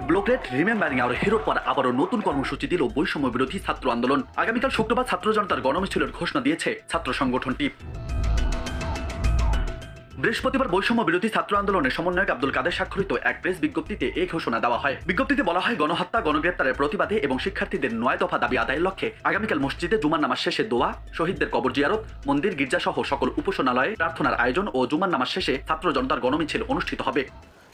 ব্লকলেট remembering hour হিরোর পর আবারও নতুন কর্মসূচি দিল বৈষম্য বিরোধী ছাত্র আন্দোলন। আগামীকাল শুক্রবার ছাত্র জনতার গণমিছিলের ঘোষণা দিয়েছে ছাত্র সংগঠনটি। বৃহস্পতিবার বৈষম্য বিরোধী ছাত্র আন্দোলনের সমন্বয়ক আব্দুল কাদের স্বাক্ষরিত এক প্রেস বিজ্ঞপ্তিতে এই ঘোষণা দেওয়া হয়। বিজ্ঞপ্তিতে বলা হয়, গণহত্যা গণগ্রেপ্তারের প্রতিবাদে এবং শিক্ষার্থীদের 9 দফা দাবি আদায়ের লক্ষ্যে আগামীকাল মসজিদে জুমার নামাজ শেষে দোয়া, শহীদদের কবর জিয়ারত, মন্দির গির্জা সহ সকল উপাসনালয়ে প্রার্থনার আয়োজন ও জুমার নামাজ শেষে ছাত্র জনতার গণমিছিল অনুষ্ঠিত হবে।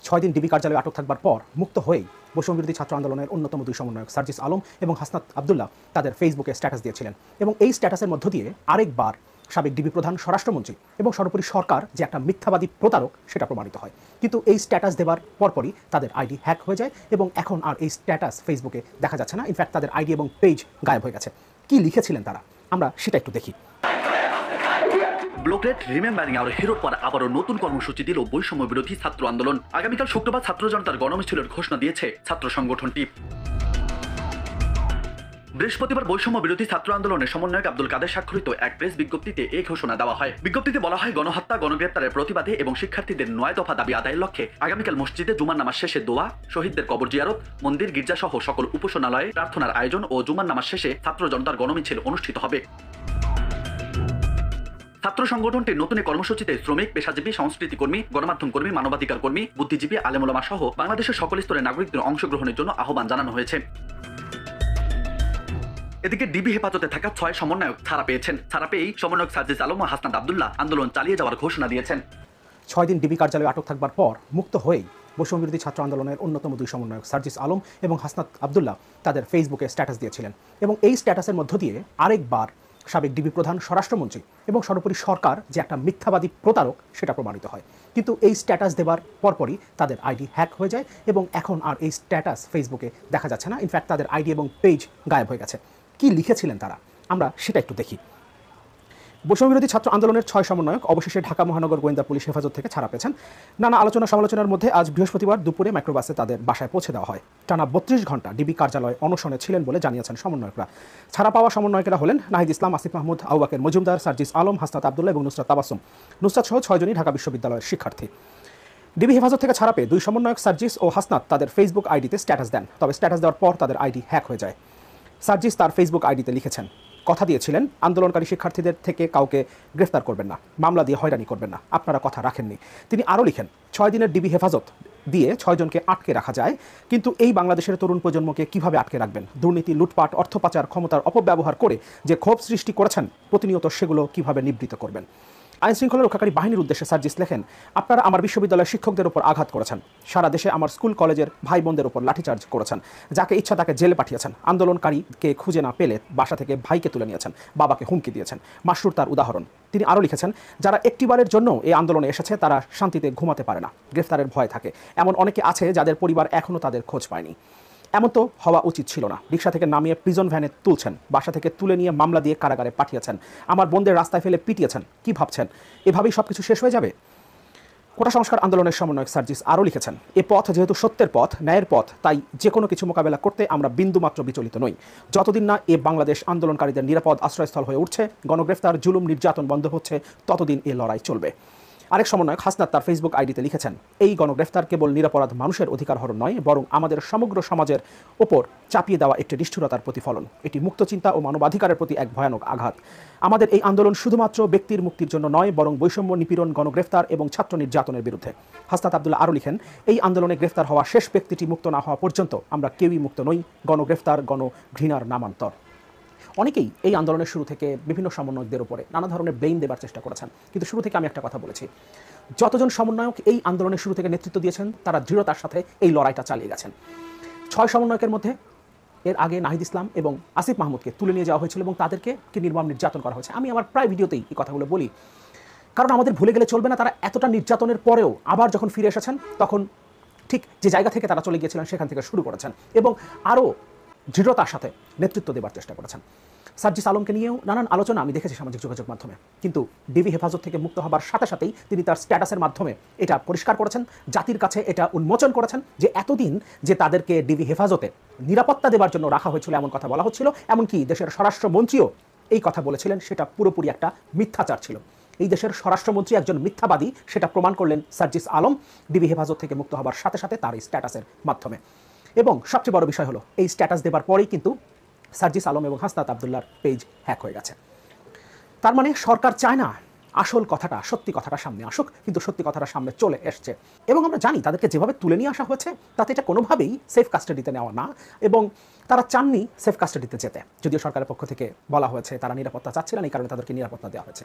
6 দিন ডিবি কার্যালয়ে আটক থাকবার পর মুক্ত হয়েই বৈষম্য বিরোধী ছাত্র আন্দোলনের অন্যতম দুই সমন্বয়ক সার্জিস আলম এবং হাসনাত আবদুল্লাহ তাদের ফেসবুকে স্ট্যাটাস দিয়েছিলেন এবং এই স্ট্যাটাসের মধ্য দিয়ে আরেকবার সাবেক ডিবি প্রধান, স্বরাষ্ট্রমন্ত্রী এবং সর্বোপরি সরকার যে একটা মিথ্যাবাদী প্রতারক সেটা প্রমাণিত হয়। কিন্তু এই স্ট্যাটাস দেওয়ার পরপরই তাদের আইডি হ্যাক হয়ে যায় এবং এখন আর এই স্ট্যাটাস ফেসবুকে দেখা যাচ্ছে না। ইনফ্যাক্ট তাদের আইডি এবং পেজ গায়েব হয়ে গেছে। কি লিখেছিলেন তারা, আমরা সেটা একটু দেখি। ব্লকলেট রিমেম্বারিং আওয়ার হিরোর পর আবারও নতুন কর্মসূচি দিল বৈষম্য বিরোধী ছাত্র আন্দোলন। আগামীকাল শুক্রবার ছাত্র জনতার গণমিছিলের ঘোষণা দিয়েছে ছাত্র সংগঠনটি। বৃহস্পতিবার বৈষম্য বিরোধী ছাত্র আন্দোলনের সমন্বয়ক আব্দুল কাদের স্বাক্ষরিত এক প্রেস বিজ্ঞপ্তিতে এই ঘোষণা দেওয়া হয়। বিজ্ঞপ্তিতে বলা হয়, গণহত্যা গণগ্রেপ্তারের প্রতিবাদে এবং শিক্ষার্থীদের 9 দফা দাবি আদায়ের লক্ষ্যে আগামীকাল মসজিদে জুমার নামাজ শেষে দোয়া, শহীদদের কবর জিয়ারত, মন্দির গির্জা সহ সকল উপাসনালয়ে প্রার্থনার আয়োজন ও জুমার নামাজ শেষে ছাত্র জনতার গণমিছিল অনুষ্ঠিত হবে। ছাত্র সংগঠনটির নতুন কর্মসূচিতে শ্রমিক, পেশাজীবী, সংস্কৃতি কর্মী, গণমাধ্যম কর্মী, মানবাধিকার কর্মী, বুদ্ধিজীবী, আলেম ওলামা সহ বাংলাদেশের সকল স্তরের নাগরিকদের অংশগ্রহণের জন্য আহ্বান জানানো হয়েছে। এদিকে ডিবি হেফাজতে থাকা 6 সমন্বয়ক ছাড়া পেয়েছেন। ছাড়া পেয়েই সমন্বয়ক সার্জিস আলম ও হাসনাত আবদুল্লাহ আন্দোলন চালিয়ে যাওয়ার ঘোষণা দিয়েছেন। 6 দিন ডিবি কার্যালয়ে আটক থাকবার পর মুক্ত হয়েই বৈষম্য বিরোধী ছাত্র আন্দোলনের অন্যতম দুই সমন্বয়ক সার্জিস আলম এবং হাসনাত আবদুল্লাহ তাদের ফেসবুকে স্ট্যাটাস দিয়েছিলেন এবং এই স্ট্যাটাসের মধ্য দিয়ে আরেকবার সাবেক ডিবি প্রধান, স্বরাষ্ট্রমন্ত্রী এবং সর্বোপরি সরকার যে একটা মিথ্যাবাদী প্রতারক সেটা প্রমাণিত হয়। কিন্তু এই স্ট্যাটাস দেওয়ার পরপরই তাদের আইডি হ্যাক হয়ে যায় এবং এখন আর এই স্ট্যাটাস ফেসবুকে দেখা যাচ্ছে না। ইনফ্যাক্ট তাদের আইডি এবং পেজ গায়েব হয়ে গেছে। কি লিখেছিলেন তারা, আমরা সেটা একটু দেখি। বৈষম্য বিরোধী ছাত্র আন্দোলনের 6 সমন্বয়ক অবশেষে ঢাকা মহানগর গোয়েন্দা পুলিশ হেফাজত থেকে ছাড়া পেয়েছেন। নানা আলোচনা সমালোচনার মধ্যে আজ বৃহস্পতিবার দুপুরে মাইক্রোবাসে তাদের বাসায় পৌঁছে দেওয়া হয়। টানা 32 ঘন্টা ডিবি কার্যালয়ে অনশনে ছিলেন বলে জানিয়েছেন সমন্বয়করা। ছাড়া পাওয়া সমন্বয়কেরা হলেন নাহিদ ইসলাম, আসিফ মাহমুদ, আবু বকর মজুমদার, সার্জিস আলম, হাসনাত আবদুল্লাহ এবং নুসরাত তাবাসসুম। নুসরাত সহ 6 জনই ঢাকা বিশ্ববিদ্যালয়ের শিক্ষার্থী। ডিবি হেফাজত থেকে ছাড়া পেয়ে দুই সমন্বয়ক সার্জিস ও হাসনাত তাদের ফেসবুক আইডিতে স্ট্যাটাস দেন। তবে স্ট্যাটাস দেওয়ার পর তাদের আইডি হ্যাক হয়ে যায়। সার্জিস তার ফেসবুক আইডিতে লিখেছেন, কথা দিয়েছিলেন আন্দোলনকারী শিক্ষার্থীদের থেকে কাউকে গ্রেফতার করবেন না, মামলা দিয়ে হয়রানি করবেন না, আপনারা কথা রাখেননি। তিনি আরও লিখেন, 6 দিনের ডিবি হেফাজত দিয়ে 6 জনকে আটকে রাখা যায়, কিন্তু এই বাংলাদেশের তরুণ প্রজন্মকে কিভাবে আটকে রাখবেন? দুর্নীতি, লুটপাট, অর্থ পাচার, ক্ষমতার অপব্যবহার করে যে ক্ষোভ সৃষ্টি করেছেন প্রতিনিয়ত সেগুলো কিভাবে নিবৃত্ত করবেন? আইন শৃঙ্খলা রক্ষাকারী বাহিনীর উদ্দেশ্যে সার্জিস লেখেন, আপনারা আমার বিশ্ববিদ্যালয়ের শিক্ষকদের উপর আঘাত করেছেন, সারা দেশে আমার স্কুল কলেজের ভাই বোনদের উপর লাঠিচার্জ করেছেন, যাকে ইচ্ছা তাকে জেলে পাঠিয়েছেন, আন্দোলনকারীকে খুঁজে না পেলে বাসা থেকে ভাইকে তুলে নিয়েছেন, বাবাকে হুমকি দিয়েছেন। মাসরুর তার উদাহরণ। তিনি আরও লিখেছেন, যারা একটিবারের জন্য এই আন্দোলনে এসেছে তারা শান্তিতে ঘুমাতে পারে না, গ্রেফতারের ভয় থাকে। এমন অনেকে আছে যাদের পরিবার এখনও তাদের খোঁজ পায়নি। এমন তো হওয়া উচিত ছিল না। রিকশা থেকে নামিয়ে প্রিজন ভ্যানে তুলছেন, বাসা থেকে তুলে নিয়ে মামলা দিয়ে কারাগারে পাঠিয়েছেন, আমার বোনদের রাস্তায় ফেলে পিটিয়েছেন। কি ভাবছেন এভাবেই সব কিছু শেষ হয়ে যাবে? কোটা সংস্কার আন্দোলনের সমন্বয়ক সার্জিস আরও লিখেছেন, এ পথ যেহেতু সত্যের পথ, ন্যায়ের পথ, তাই যে কোনো কিছু মোকাবেলা করতে আমরা বিন্দুমাত্র বিচলিত নই। যতদিন না এ বাংলাদেশ আন্দোলনকারীদের নিরাপদ আশ্রয়স্থল হয়ে উঠছে, গণগ্রেফতার, জুলুম, নির্যাতন বন্ধ হচ্ছে, ততদিন এ লড়াই চলবে। আরেক সমন্বয়ক হাসনাত তার ফেসবুক আইডিতে লিখেছেন, এই গণগ্রেফতার কেবল নিরপরাধ মানুষের অধিকার হরণ নয়, বরং আমাদের সমগ্র সমাজের ওপর চাপিয়ে দেওয়া একটি নিষ্ঠুরতার প্রতিফলন। এটি মুক্তচিন্তা ও মানবাধিকারের প্রতি এক ভয়ানক আঘাত। আমাদের এই আন্দোলন শুধুমাত্র ব্যক্তির মুক্তির জন্য নয়, বরং বৈষম্য, নিপীড়ন, গণগ্রেফতার এবং ছাত্র নির্যাতনের বিরুদ্ধে। হাসনাত আবদুল্লাহ আরও লিখেন, এই আন্দোলনে গ্রেফতার হওয়া শেষ ব্যক্তিটি মুক্ত না হওয়া পর্যন্ত আমরা কেউই মুক্ত নই। গণগ্রেফতার গণঘৃণার নামান্তর। অনেকেই এই আন্দোলনের শুরু থেকে বিভিন্ন সমন্বয়কদের উপরে নানা ধরনের ব্লেম দেবার চেষ্টা করেছেন, কিন্তু শুরু থেকে আমি একটা কথা বলেছি, যতজন সমন্বয়ক এই আন্দোলনের শুরু থেকে নেতৃত্ব দিয়েছেন তারা দৃঢ়তার সাথে এই লড়াইটা চালিয়ে গেছেন। 6 সমন্বয়কের মধ্যে এর আগে নাহিদ ইসলাম এবং আসিফ মাহমুদকে তুলে নিয়ে যাওয়া হয়েছিল এবং তাদেরকে নির্মম নির্যাতন করা হয়েছে। আমি আমার প্রায় ভিডিওতেই এই কথাগুলো বলি, কারণ আমাদের ভুলে গেলে চলবে না, তারা এতটা নির্যাতনের পরেও আবার যখন ফিরে এসেছেন তখন ঠিক যে জায়গা থেকে তারা চলে গিয়েছিলেন সেখান থেকে শুরু করেছেন এবং আরও দৃঢ়তার সাথে নেতৃত্ব দেবার চেষ্টা করেছেন। সার্জিস আলমকে নিয়েও নানান আলোচনা আমি দেখেছি সামাজিক যোগাযোগ মাধ্যমে, কিন্তু ডিবি হেফাজত থেকে মুক্ত হবার সাথে সাথেই তিনি তার স্ট্যাটাসের মাধ্যমে এটা পরিষ্কার করেছেন, জাতির কাছে এটা উন্মোচন করেছেন যে এতদিন যে তাদেরকে ডিবি হেফাজতে নিরাপত্তা দেওয়ার জন্য রাখা হয়েছিল এমন কথা বলা হচ্ছিল, এমনকি দেশের স্বরাষ্ট্রমন্ত্রীও এই কথা বলেছিলেন, সেটা পুরোপুরি একটা মিথ্যাচার ছিল। এই দেশের স্বরাষ্ট্রমন্ত্রী একজন মিথ্যাবাদী সেটা প্রমাণ করলেন সার্জিস আলম ডিবি হেফাজত থেকে মুক্ত হবার সাথে সাথে তার এই স্ট্যাটাসের মাধ্যমে। এবং সবচেয়ে বড় বিষয় হলো এই স্ট্যাটাস দেবার পরেই কিন্তু সার্জিস আলম এবং হাসনাত আবদুল্লাহর পেজ হ্যাক হয়ে গেছে। তার মানে সরকার চায় না আসল কথাটা, সত্যি কথাটা সামনে আসুক, কিন্তু সত্যি কথাটা সামনে চলে এসছে। এবং আমরা জানি তাদেরকে যেভাবে তুলে নিয়ে আসা হয়েছে তাতে এটা কোনোভাবেই সেফ কাস্টাডিতে নেওয়া না, এবং তারা চাননি সেফ কাস্টাডিতে যেতে, যদিও সরকারের পক্ষ থেকে বলা হয়েছে তারা নিরাপত্তা চাচ্ছিলেন, এই কারণে তাদেরকে নিরাপত্তা দেওয়া হয়েছে।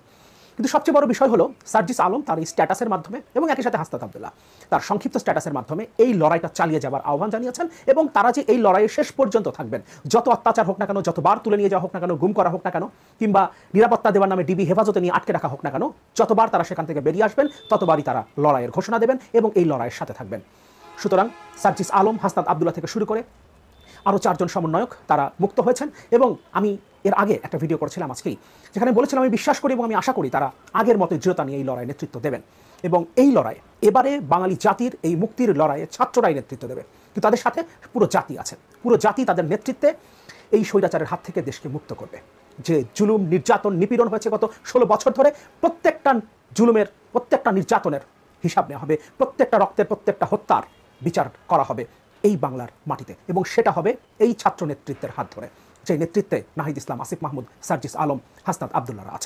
কিন্তু সবচেয়ে বড় বিষয় হলো সার্জিস আলম তার এই স্ট্যাটাসের মাধ্যমে এবং একই সাথে হাসনাত আবদুল্লাহ তার সংক্ষিপ্ত স্ট্যাটাসের মাধ্যমে এই লড়াইটা চালিয়ে যাওয়ার আহ্বান জানিয়েছেন, এবং তারা যে এই লড়াইয়ের শেষ পর্যন্ত থাকবেন, যত অত্যাচার হোক না কেন, যতবার তুলে নিয়ে যাওয়া হোক না কেন, গুম করা হোক না কেন, কিংবা নিরাপত্তা দেওয়ার নামে ডিবি হেফাজতে নিয়ে আটকে রাখা হোক না কেন, যতবার তারা সেখান থেকে বেরিয়ে আসবেন ততবারই তারা লড়াইয়ের ঘোষণা দেবেন এবং এই লড়াইয়ের সাথে থাকবেন। সুতরাং সার্জিস আলম, হাসনাত আবদুল্লাহ থেকে শুরু করে আরও 4 জন সমন্বয়ক তারা মুক্ত হয়েছেন। এবং আমি এর আগে একটা ভিডিও করেছিলাম আজকেই, যেখানে বলেছিলাম আমি বিশ্বাস করি এবং আমি আশা করি তারা আগের মতো দৃঢ়তা নিয়ে এই লড়াই নেতৃত্ব দেবেন, এবং এই লড়াই এবারে বাঙালি জাতির এই মুক্তির লড়াইয়ে ছাত্ররাই নেতৃত্ব দেবে, কিন্তু তাদের সাথে পুরো জাতি আছে, পুরো জাতি তাদের নেতৃত্বে এই স্বৈরাচারের হাত থেকে দেশকে মুক্ত করবে। যে জুলুম, নির্যাতন, নিপীড়ন হয়েছে গত 16 বছর ধরে, প্রত্যেকটা জুলুমের, প্রত্যেকটা নির্যাতনের হিসাব নেওয়া হবে, প্রত্যেকটা রক্তের, প্রত্যেকটা হত্যার বিচার করা হবে এই বাংলার মাটিতে, এবং সেটা হবে এই ছাত্র নেতৃত্বের হাত ধরে, যে নেতৃত্বে নাহিদ ইসলাম, আসিফ মাহমুদ, সার্জিস আলম, হাসনাত আবদুল্লাহরা আছেন।